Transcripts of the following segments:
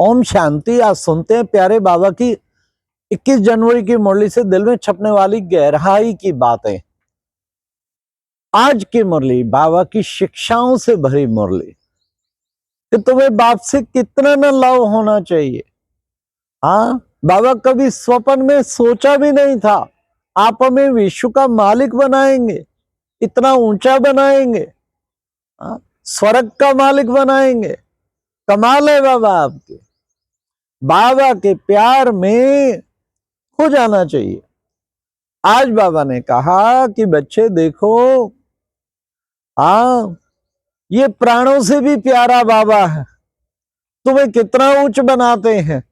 ओम शांति। आज सुनते हैं प्यारे बाबा की 21 जनवरी की मुरली से दिल में छपने वाली गहराई की बातें। आज की मुरली बाबा की शिक्षाओं से भरी मुरली कि तुम्हें बाप से कितना न लव होना चाहिए। हाँ, बाबा कभी स्वप्न में सोचा भी नहीं था आप हमें विश्व का मालिक बनाएंगे, इतना ऊंचा बनाएंगे, स्वर्ग का मालिक बनाएंगे। कमाल है बाबा आपके। बाबा के प्यार में हो जाना चाहिए। आज बाबा ने कहा कि बच्चे देखो, हाँ, ये प्राणों से भी प्यारा बाबा है, तुम्हें कितना उच्च बनाते हैं।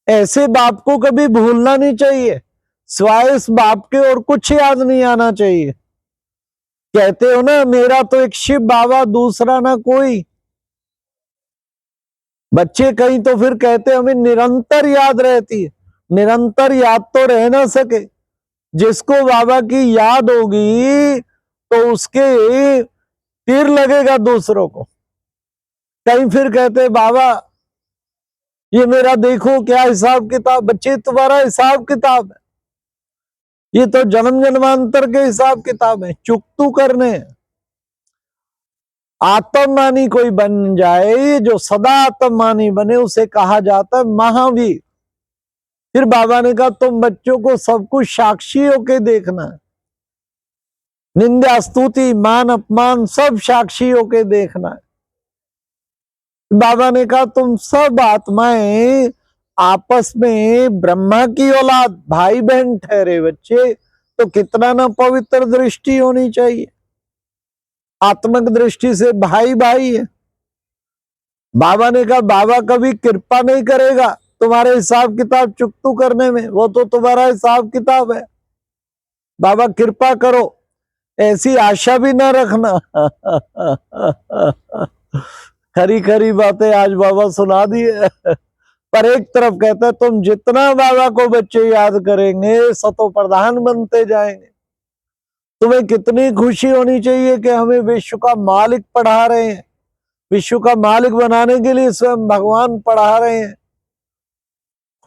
ऐसे बाप को कभी भूलना नहीं चाहिए, सिवाय इस बाप के और कुछ याद नहीं आना चाहिए। कहते हो ना, मेरा तो एक शिव बाबा, दूसरा ना कोई। बच्चे कहीं तो फिर कहते हमें निरंतर याद रहती है। निरंतर याद तो रह ना सके। जिसको बाबा की याद होगी तो उसके तीर लगेगा दूसरों को। कहीं फिर कहते बाबा ये मेरा देखो क्या हिसाब किताब। बच्चे तुम्हारा हिसाब किताब है, ये तो जन्म जन्मांतर के हिसाब किताब है, चुकतू करने। आत्ममानी कोई बन जाए, जो सदा आत्ममानी बने, उसे कहा जाता है महावीर। फिर बाबा ने कहा तुम बच्चों को सब कुछ साक्षी होके देखना है। निंदा स्तुति मान अपमान सब साक्षी होके देखना है। बाबा ने कहा तुम सब आत्माएं आपस में ब्रह्मा की औलाद भाई बहन ठहरे बच्चे, तो कितना ना पवित्र दृष्टि होनी चाहिए। आत्मक दृष्टि से भाई भाई है। बाबा ने कहा बाबा कभी कृपा नहीं करेगा तुम्हारे हिसाब किताब चुकतू करने में, वो तो तुम्हारा हिसाब किताब है। बाबा कृपा करो, ऐसी आशा भी ना रखना। खरी खरी बातें आज बाबा सुना दी है। पर एक तरफ कहता है तुम जितना बाबा को बच्चे याद करेंगे सतो प्रधान बनते जाएंगे। तुम्हें कितनी खुशी होनी चाहिए कि हमें विश्व का मालिक पढ़ा रहे हैं। विश्व का मालिक बनाने के लिए स्वयं भगवान पढ़ा रहे हैं।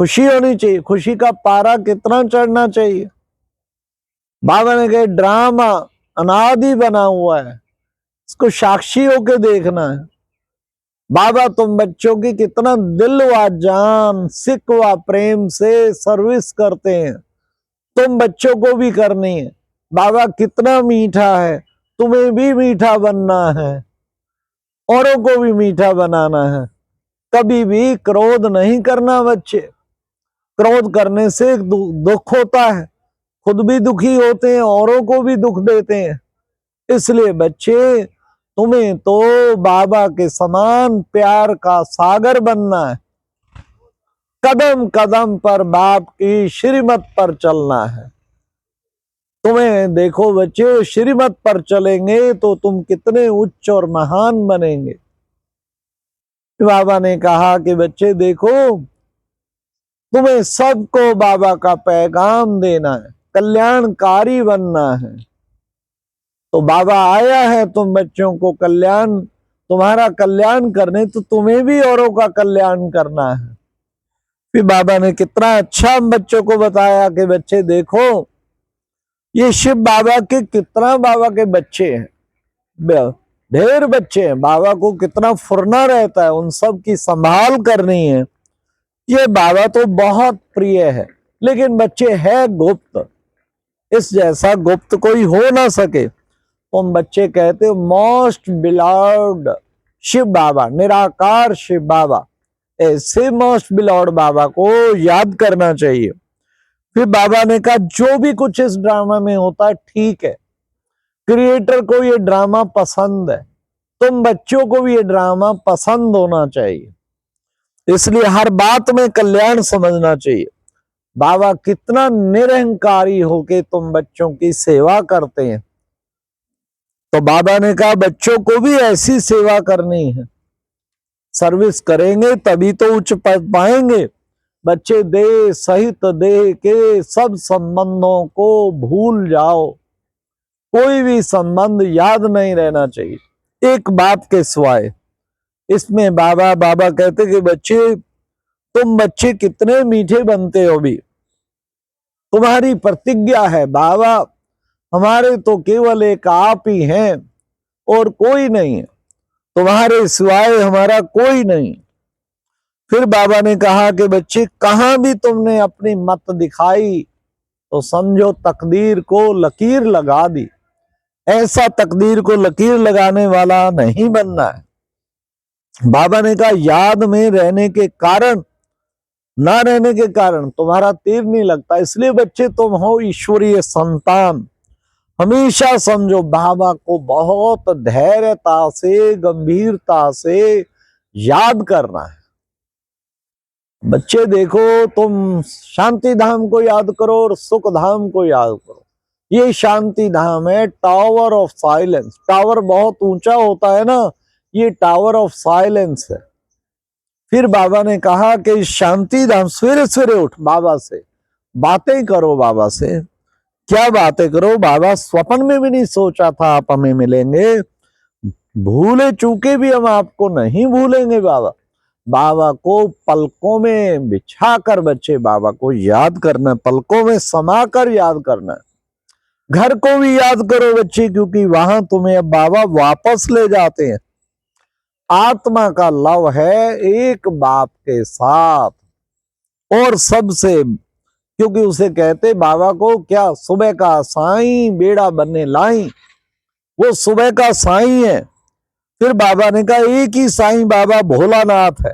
खुशी होनी चाहिए। खुशी का पारा कितना चढ़ना चाहिए। बाबा ने कहा ड्रामा अनादि बना हुआ है, इसको साक्षी होके देखना है। बाबा तुम बच्चों की कितना दिल व जान सिक व प्रेम से सर्विस करते हैं, तुम बच्चों को भी करनी है। बाबा कितना मीठा है, तुम्हें भी मीठा बनना है, औरों को भी मीठा बनाना है। कभी भी क्रोध नहीं करना बच्चे। क्रोध करने से दुख होता है, खुद भी दुखी होते हैं, औरों को भी दुख देते हैं। इसलिए बच्चे तुम्हें तो बाबा के समान प्यार का सागर बनना है। कदम कदम पर बाप की श्रीमत पर चलना है। तुम्हें देखो बच्चे, श्रीमत पर चलेंगे तो तुम कितने उच्च और महान बनेंगे। बाबा ने कहा कि बच्चे देखो, तुम्हें सबको बाबा का पैगाम देना है, कल्याणकारी बनना है। तो बाबा आया है तुम बच्चों को कल्याण, तुम्हारा कल्याण करने, तो तुम्हें भी औरों का कल्याण करना है। फिर बाबा ने कितना अच्छा हम बच्चों को बताया कि बच्चे देखो, ये शिव बाबा के कितना बाबा के बच्चे हैं, ढेर बच्चे हैं। बाबा को कितना फुरना रहता है, उन सब की संभाल करनी है। ये बाबा तो बहुत प्रिय है, लेकिन बच्चे है गुप्त। इस जैसा गुप्त कोई हो ना सके। तुम बच्चे कहते हो मोस्ट बिलव्ड शिव बाबा, निराकार शिव बाबा। ऐसे मोस्ट बिलव्ड बाबा को याद करना चाहिए। फिर बाबा ने कहा जो भी कुछ इस ड्रामा में होता है ठीक है, क्रिएटर को ये ड्रामा पसंद है, तुम बच्चों को भी ये ड्रामा पसंद होना चाहिए। इसलिए हर बात में कल्याण समझना चाहिए। बाबा कितना निरहंकारी होके तुम बच्चों की सेवा करते हैं। तो बाबा ने कहा बच्चों को भी ऐसी सेवा करनी है। सर्विस करेंगे तभी तो उच्च पद पाएंगे। बच्चे देह सहित देह के सब संबंधों को भूल जाओ। कोई भी संबंध याद नहीं रहना चाहिए एक बाप के सिवाय। इसमें बाबा कहते कि बच्चे, तुम बच्चे कितने मीठे बनते हो भी, तुम्हारी प्रतिज्ञा है बाबा, हमारे तो केवल एक आप ही हैं और कोई नहीं है, तुम्हारे सिवाय हमारा कोई नहीं। फिर बाबा ने कहा कि बच्चे, कहां भी तुमने अपनी मत दिखाई तो समझो तकदीर को लकीर लगा दी। ऐसा तकदीर को लकीर लगाने वाला नहीं बनना है। बाबा ने कहा याद में रहने के कारण, ना रहने के कारण तुम्हारा तीर नहीं लगता, इसलिए बच्चे तुम हो ईश्वरीय संतान। हमेशा समझो बाबा को बहुत धैर्यता से, गंभीरता से याद करना है। बच्चे देखो, तुम शांति धाम को याद करो और सुख धाम को याद करो। ये शांति धाम है, टावर ऑफ साइलेंस। टावर बहुत ऊंचा होता है ना, ये टावर ऑफ साइलेंस है। फिर बाबा ने कहा कि शांति धाम, सवेरे सवेरे उठ बाबा से बातें करो। बाबा से क्या बातें करो? बाबा स्वप्न में भी नहीं सोचा था आप हमें मिलेंगे, भूले चूके भी हम आपको नहीं भूलेंगे। बाबा को पलकों में बिछाकर बच्चे बाबा को याद करना, पलकों में समाकर याद करना। घर को भी याद करो बच्चे, क्योंकि वहां तुम्हें अब बाबा वापस ले जाते हैं। आत्मा का लव है एक बाप के साथ और सबसे, क्योंकि उसे कहते बाबा को क्या, सुबह का साईं बेड़ा बनने लाई, वो सुबह का साईं है। फिर बाबा ने कहा एक ही साईं बाबा भोलानाथ है।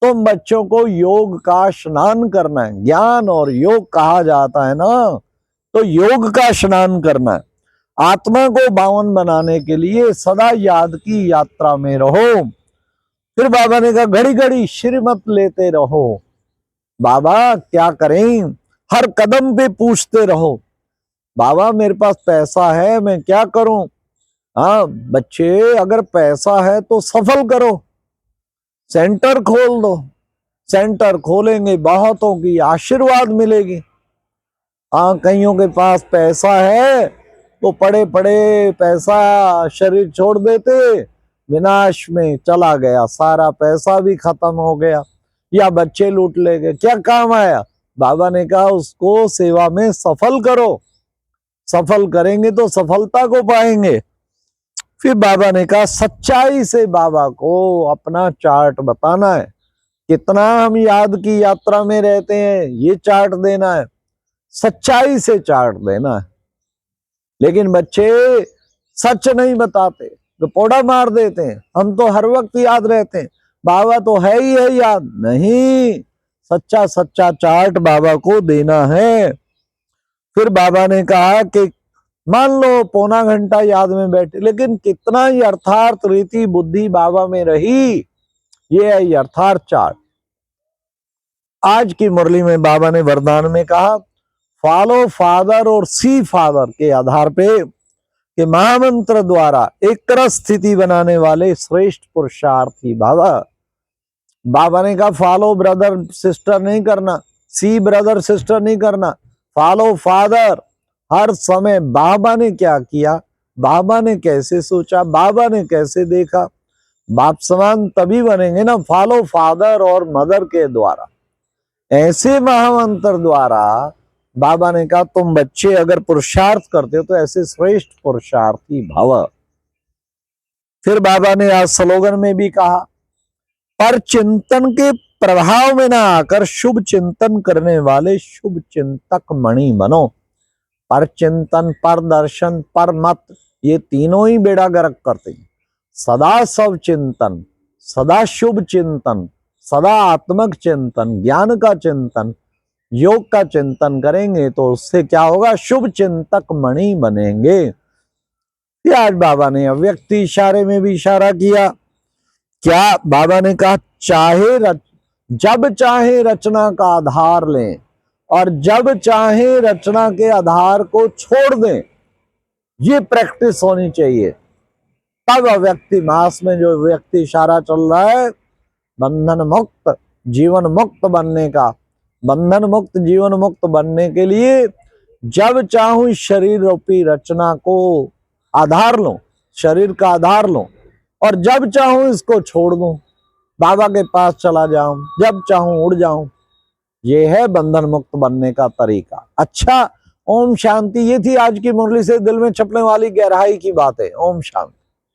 तुम बच्चों को योग का स्नान करना है, ज्ञान और योग कहा जाता है ना, तो योग का स्नान करना है। आत्मा को पावन बनाने के लिए सदा याद की यात्रा में रहो। फिर बाबा ने कहा घड़ी घड़ी श्रीमत लेते रहो। बाबा क्या करें, हर कदम पे पूछते रहो, बाबा मेरे पास पैसा है, मैं क्या करूं? हाँ बच्चे, अगर पैसा है तो सफल करो, सेंटर खोल दो। सेंटर खोलेंगे बहुतों की आशीर्वाद मिलेगी। हाँ, कईयों के पास पैसा है तो पड़े पड़े पैसा शरीर छोड़ देते, विनाश में चला गया, सारा पैसा भी खत्म हो गया या बच्चे लूट ले गए, क्या काम आया? बाबा ने कहा उसको सेवा में सफल करो, सफल करेंगे तो सफलता को पाएंगे। फिर बाबा ने कहा सच्चाई से बाबा को अपना चार्ट बताना है, कितना हम याद की यात्रा में रहते हैं ये चार्ट देना है, सच्चाई से चार्ट देना है। लेकिन बच्चे सच नहीं बताते, गपोड़ा मार देते हैं, हम तो हर वक्त याद रहते हैं, बाबा तो है ही है याद नहीं, सच्चा सच्चा चार्ट बाबा को देना है। फिर बाबा ने कहा कि मान लो पौना घंटा याद में बैठे, लेकिन कितना यथार्थ रीति बुद्धि बाबा में रही, ये है यथार्थ चार्ट। आज की मुरली में बाबा ने वरदान में कहा फॉलो फादर और सी फादर के आधार पे कि महामंत्र द्वारा एक स्थिति बनाने वाले श्रेष्ठ पुरुषार्थी बाबा। बाबा ने कहा फॉलो ब्रदर सिस्टर नहीं करना, सी ब्रदर सिस्टर नहीं करना, फॉलो फादर। हर समय बाबा ने क्या किया, बाबा ने कैसे सोचा, बाबा ने कैसे देखा, बाप समान तभी बनेंगे ना, फॉलो फादर और मदर के द्वारा। ऐसे महामंत्र द्वारा बाबा ने कहा तुम बच्चे अगर पुरुषार्थ करते हो तो ऐसे श्रेष्ठ पुरुषार्थी भव। फिर बाबा ने आज स्लोगन में भी कहा पर चिंतन के प्रभाव में ना आकर शुभ चिंतन करने वाले शुभ चिंतक मणि बनो। पर चिंतन, पर दर्शन, पर मत, ये तीनों ही बेड़ा गर्क करते हैं। सदा सब चिंतन, सदा शुभ चिंतन, सदा आत्मक चिंतन, ज्ञान का चिंतन, योग का चिंतन करेंगे तो उससे क्या होगा, शुभ चिंतक मणि बनेंगे। ये आज बाबा ने अव्यक्त इशारे में भी इशारा किया। क्या बाबा ने कहा जब चाहे रचना का आधार लें और जब चाहे रचना के आधार को छोड़ दें, ये प्रैक्टिस होनी चाहिए। तब अव्यक्ति मास में जो व्यक्ति इशारा चल रहा है बंधन मुक्त जीवन मुक्त बनने का, बंधन मुक्त जीवन मुक्त बनने के लिए जब चाहूं शरीर रूपी रचना को आधार लो, शरीर का आधार लो और जब चाहूं इसको छोड़ दूं, बाबा के पास चला जाऊं, जब चाहूं उड़ जाऊं। ये है बंधन मुक्त बनने का तरीका। अच्छा, ओम शांति। ये थी आज की मुरली से दिल में छपने वाली गहराई की बातें। ओम शांति।